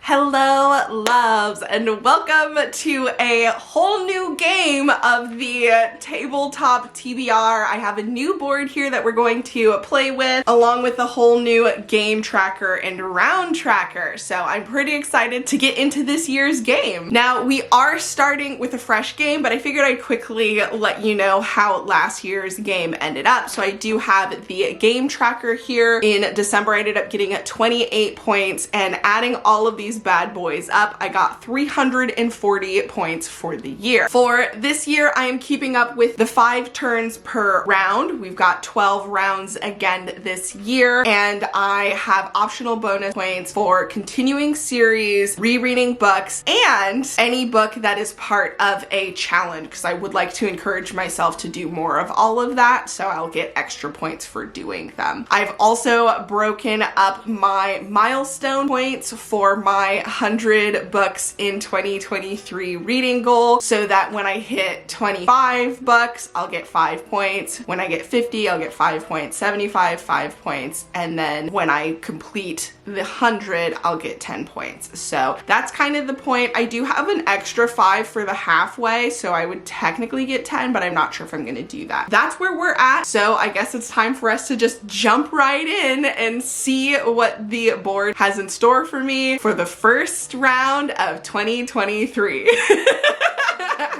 Hello loves, and welcome to a whole new game of the Tabletop TBR. I have a new board here that we're going to play with, along with a whole new game tracker and round tracker. So I'm pretty excited to get into this year's game. Now we are starting with a fresh game, but I figured I'd quickly let you know how last year's game ended up. So I do have the game tracker here. In December I ended up getting 28 points, and adding all of these bad boys up, I got 340 points for the year. For this year, I am keeping up with the 5 turns per round. We've got 12 rounds again this year, and I have optional bonus points for continuing series, rereading books, and any book that is part of a challenge, because I would like to encourage myself to do more of all of that, so I'll get extra points for doing them. I've also broken up my milestone points for my 100 books in 2023 reading goal, so that when I hit 25 books, I'll get 5 points. When I get 50, I'll get 5 points. 75, 5 points. And then when I complete the 100, I'll get 10 points. So that's kind of the point. I do have an extra 5 for the halfway, so I would technically get 10, but I'm not sure if I'm gonna do that. That's where we're at. So I guess it's time for us to just jump right in and see what the board has in store for me for the first round of 2023.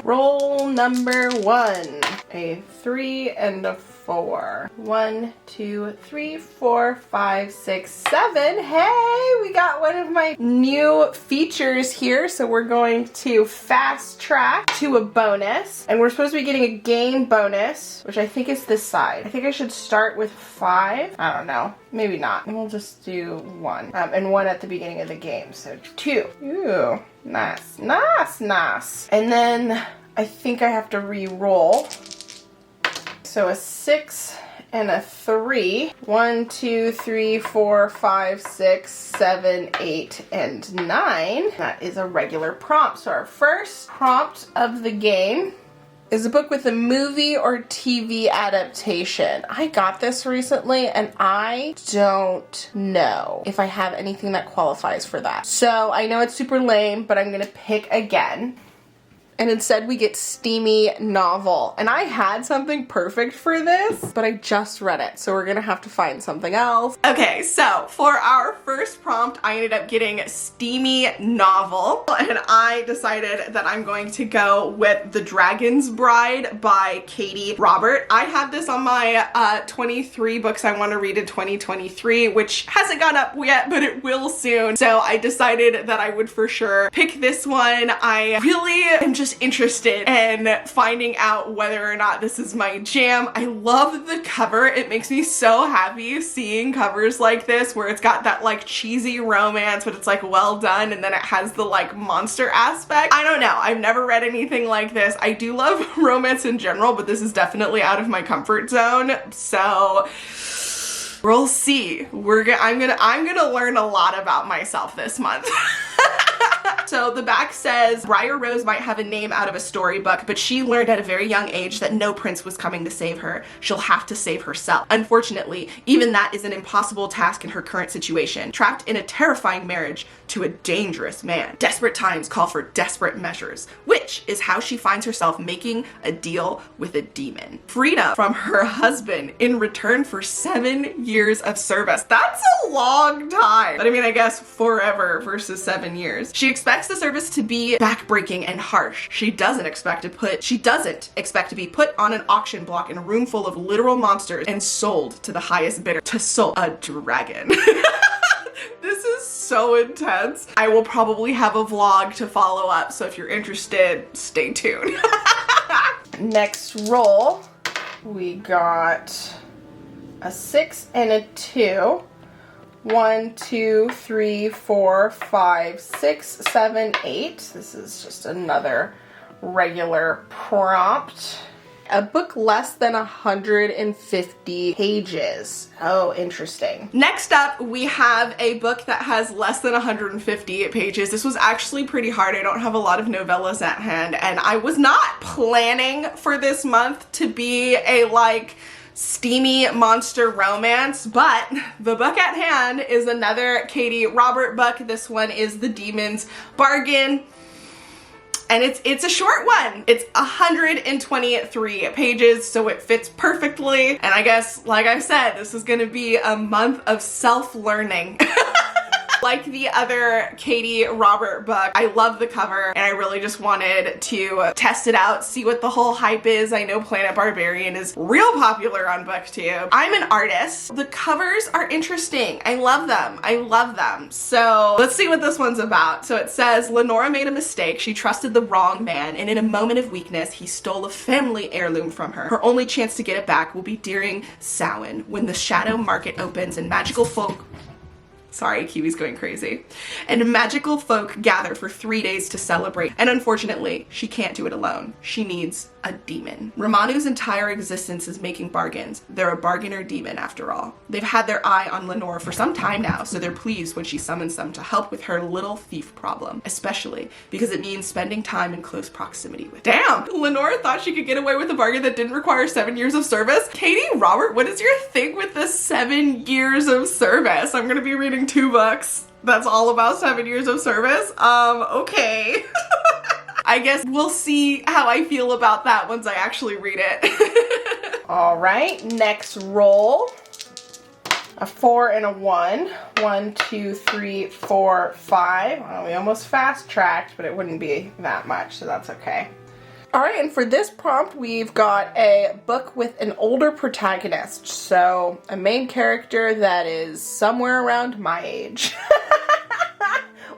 Roll number 1. A 3 and a 4. 1, 2, 3, 4, 5, 6, 7. Hey, we got one of my new features here. So we're going to fast track to a bonus, and we're supposed to be getting a game bonus, which I think is this side. I think I should start with 5. I don't know. Maybe not. And we'll just do 1. And 1 at the beginning of the game. So 2. Ooh, nice, nice, nice. And then I think I have to re-roll. So a 6 and a 3. 1, 2, 3, 4, 5, 6, 7, 8, and 9. That is a regular prompt. So our first prompt of the game is a book with a movie or TV adaptation. I got this recently, and I don't know if I have anything that qualifies for that. So I know it's super lame, but I'm gonna pick again. And instead we get steamy novel. And I had something perfect for this, but I just read it, so we're gonna have to find something else. Okay, so for our first prompt, I ended up getting steamy novel, and I decided that I'm going to go with The Dragon's Bride by Katie Robert. I have this on my 23 books I want to read in 2023, which hasn't gone up yet, but it will soon. So I decided that I would for sure pick this one. I really am just interested in finding out whether or not this is my jam. I love the cover. It makes me so happy seeing covers like this where it's got that like cheesy romance, but it's like well done, and then it has the like monster aspect. I don't know. I've never read anything like this. I do love romance in general, but this is definitely out of my comfort zone. So we'll see. I'm gonna learn a lot about myself this month. So the back says, Briar Rose might have a name out of a storybook, but she learned at a very young age that no prince was coming to save her. She'll have to save herself. Unfortunately, even that is an impossible task in her current situation. Trapped in a terrifying marriage to a dangerous man. Desperate times call for desperate measures, which is how she finds herself making a deal with a demon. Freedom from her husband in return for 7 years of service. That's a long time. But I mean, I guess forever versus 7 years. She expects the service to be backbreaking and harsh. She doesn't expect to be put on an auction block in a room full of literal monsters and sold to the highest bidder. To sold a dragon. This is so intense. I will probably have a vlog to follow up, so if you're interested, stay tuned. Next roll, we got a 6 and a 2. 1, 2, 3, 4, 5, 6, 7, 8. This is just another regular prompt. A book less than 150 pages. Oh, interesting. Next up, we have a book that has less than 150 pages. This was actually pretty hard. I don't have a lot of novellas at hand, and I was not planning for this month to be a like steamy monster romance, but the book at hand is another Katie Robert book. This one is The Demon's Bargain. And it's a short one. It's 123 pages, so it fits perfectly. And I guess, like I said, this is gonna be a month of self-learning. Like the other Katie Robert book, I love the cover and I really just wanted to test it out, see what the whole hype is. I know Planet Barbarian is real popular on BookTube. I'm an artist. The covers are interesting. I love them. I love them. So let's see what this one's about. So it says, Lenora made a mistake. She trusted the wrong man, and in a moment of weakness, he stole a family heirloom from her. Her only chance to get it back will be during Samhain, when the shadow market opens and magical folk... Sorry, Kiwi's going crazy. And magical folk gather for 3 days to celebrate. And unfortunately, she can't do it alone. She needs a demon. Ramanu's entire existence is making bargains. They're a bargainer demon after all. They've had their eye on Lenore for some time now, so they're pleased when she summons them to help with her little thief problem, especially because it means spending time in close proximity with. Damn! Lenore thought she could get away with a bargain that didn't require 7 years of service? Katie Robert, what is your thing with the 7 years of service? I'm gonna be reading 2 books that's all about 7 years of service. Okay. I guess we'll see how I feel about that once I actually read it. All right, next roll. A 4 and a 1. 1, 2, 3, 4, 5. Well, we almost fast-tracked, but it wouldn't be that much, so that's okay. All right, and for this prompt, we've got a book with an older protagonist. So a main character that is somewhere around my age.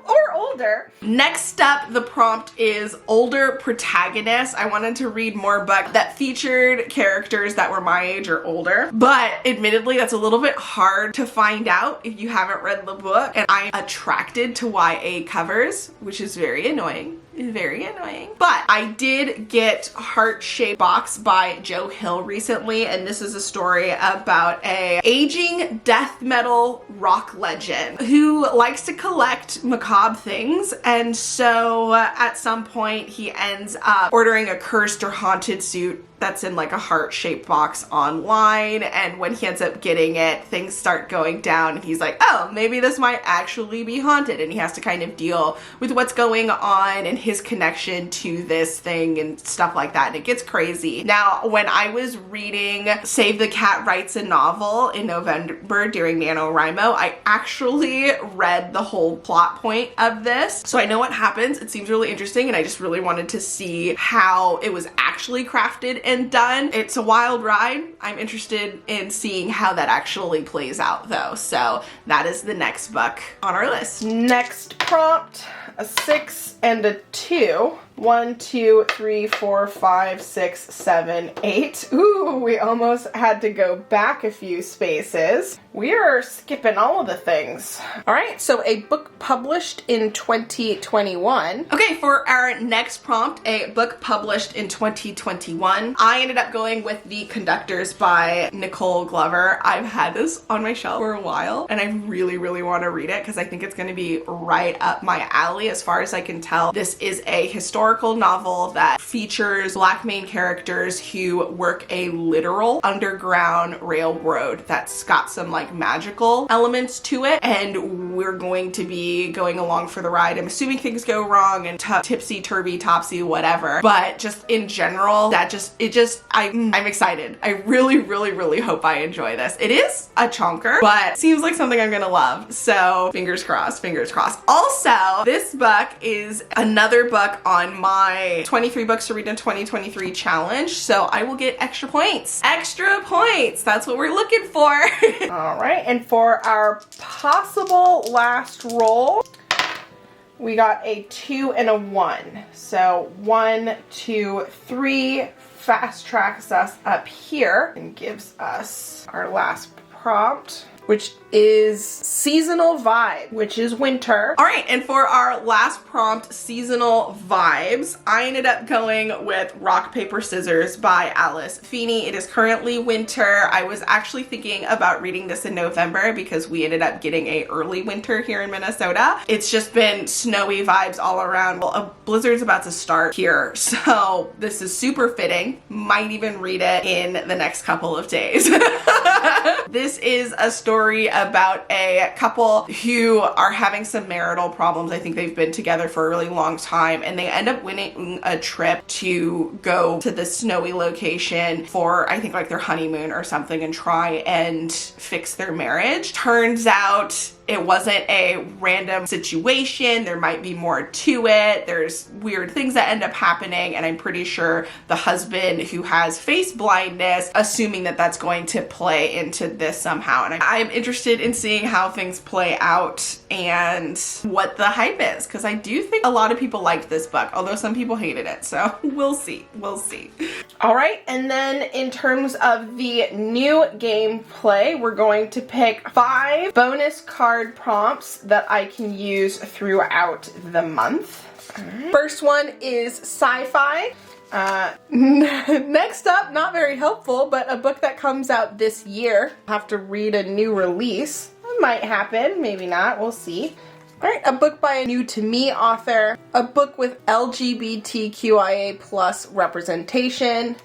Or older. Next up, the prompt is older protagonist. I wanted to read more books that featured characters that were my age or older, but admittedly that's a little bit hard to find out if you haven't read the book, and I'm attracted to YA covers, which is very annoying. Very annoying. But I did get Heart-Shaped Box by Joe Hill recently, and this is a story about a aging death metal rock legend who likes to collect macabre things, and so at some point he ends up ordering a cursed or haunted suit that's in like a heart-shaped box online, and when he ends up getting it, things start going down and he's like, oh, maybe this might actually be haunted, and he has to kind of deal with what's going on and his connection to this thing and stuff like that, and it gets crazy. Now, when I was reading Save the Cat Writes a Novel in November during NaNoWriMo, I actually read the whole plot point of this, so I know what happens. It seems really interesting, and I just really wanted to see how it was actually crafted and done. It's a wild ride. I'm interested in seeing how that actually plays out though. So that is the next book on our list. Next prompt, a 6 and a 2. 1, 2, 3, 4, 5, 6, 7, 8. Ooh, we almost had to go back a few spaces. We are skipping all of the things. All right, so a book published in 2021. Okay, for our next prompt, a book published in 2021. I ended up going with The Conductors by Nicole Glover. I've had this on my shelf for a while, and I really, really want to read it because I think it's going to be right up my alley. As far as I can tell, this is a historical novel that features Black main characters who work a literal underground railroad that's got some like magical elements to it, and we're going to be going along for the ride. I'm assuming things go wrong and tipsy turvy topsy whatever, but just in general, I'm excited. I really, really, really hope I enjoy this. It is a chonker, but seems like something I'm gonna love, so fingers crossed, fingers crossed. Also, this book is another book on my 23 books to read in 2023 challenge, so I will get extra points. Extra points! That's what we're looking for. All right, and for our possible last roll, we got a 2 and a 1. So 1, 2, 3 fast tracks us up here and gives us our last prompt. which is seasonal vibe, which is winter. All right, and for our last prompt, seasonal vibes, I ended up going with Rock, Paper, Scissors by Alice Feeney. It is currently winter. I was actually thinking about reading this in November because we ended up getting a early winter here in Minnesota. It's just been snowy vibes all around. Well, a blizzard's about to start here, so this is super fitting. Might even read it in the next couple of days. This is a story about a couple who are having some marital problems. I think they've been together for a really long time, and they end up winning a trip to go to this snowy location for, I think, like their honeymoon or something, and try and fix their marriage. Turns out it wasn't a random situation. There might be more to it. There's weird things that end up happening, and I'm pretty sure the husband, who has face blindness, assuming that that's going to play into this somehow. And I'm interested in seeing how things play out and what the hype is, because I do think a lot of people liked this book, although some people hated it. So we'll see. We'll see. All right, and then in terms of the new gameplay, we're going to pick 5 bonus card prompts that I can use throughout the month. Right. First one is sci-fi. Next up, not very helpful, but a book that comes out this year. I'll have to read a new release. That might happen, maybe not, we'll see. Alright, a book by a new to me author, a book with LGBTQIA plus representation,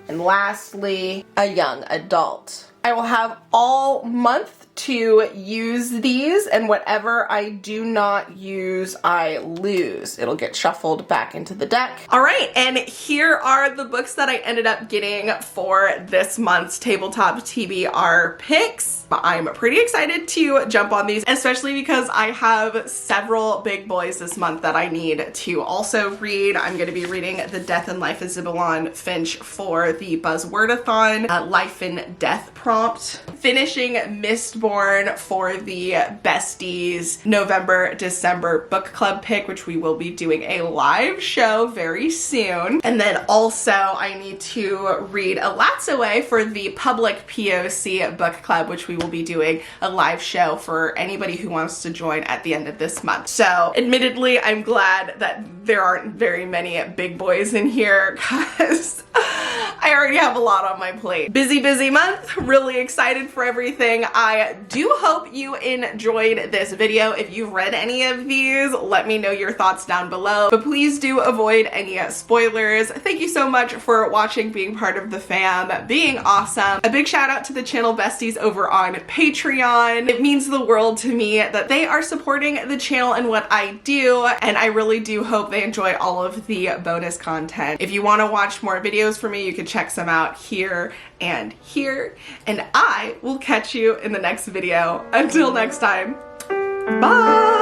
and lastly, a young adult. I will have all month to use these, and whatever I do not use, I lose. It'll get shuffled back into the deck. All right, and here are the books that I ended up getting for this month's Tabletop TBR picks. I'm pretty excited to jump on these, especially because I have several big boys this month that I need to also read. I'm going to be reading The Death and Life of Zebulon Finch for the Buzzwordathon Life and Death prompt. Finishing Mistborn for the Besties November-December book club pick, which we will be doing a live show very soon. And then also I need to read Alatsaway for the public POC book club, which we will be doing a live show for anybody who wants to join at the end of this month. So admittedly, I'm glad that there aren't very many big boys in here because I already have a lot on my plate. Busy, busy month. Really excited for everything. I do hope you enjoyed this video. If you've read any of these, let me know your thoughts down below, but please do avoid any spoilers. Thank you so much for watching, being part of the fam, being awesome. A big shout out to the channel besties over on Patreon. It means the world to me that they are supporting the channel and what I do, and I really do hope they enjoy all of the bonus content. If you want to watch more videos from me, you can check some out here, and I will catch you in the next video. Until next time, bye!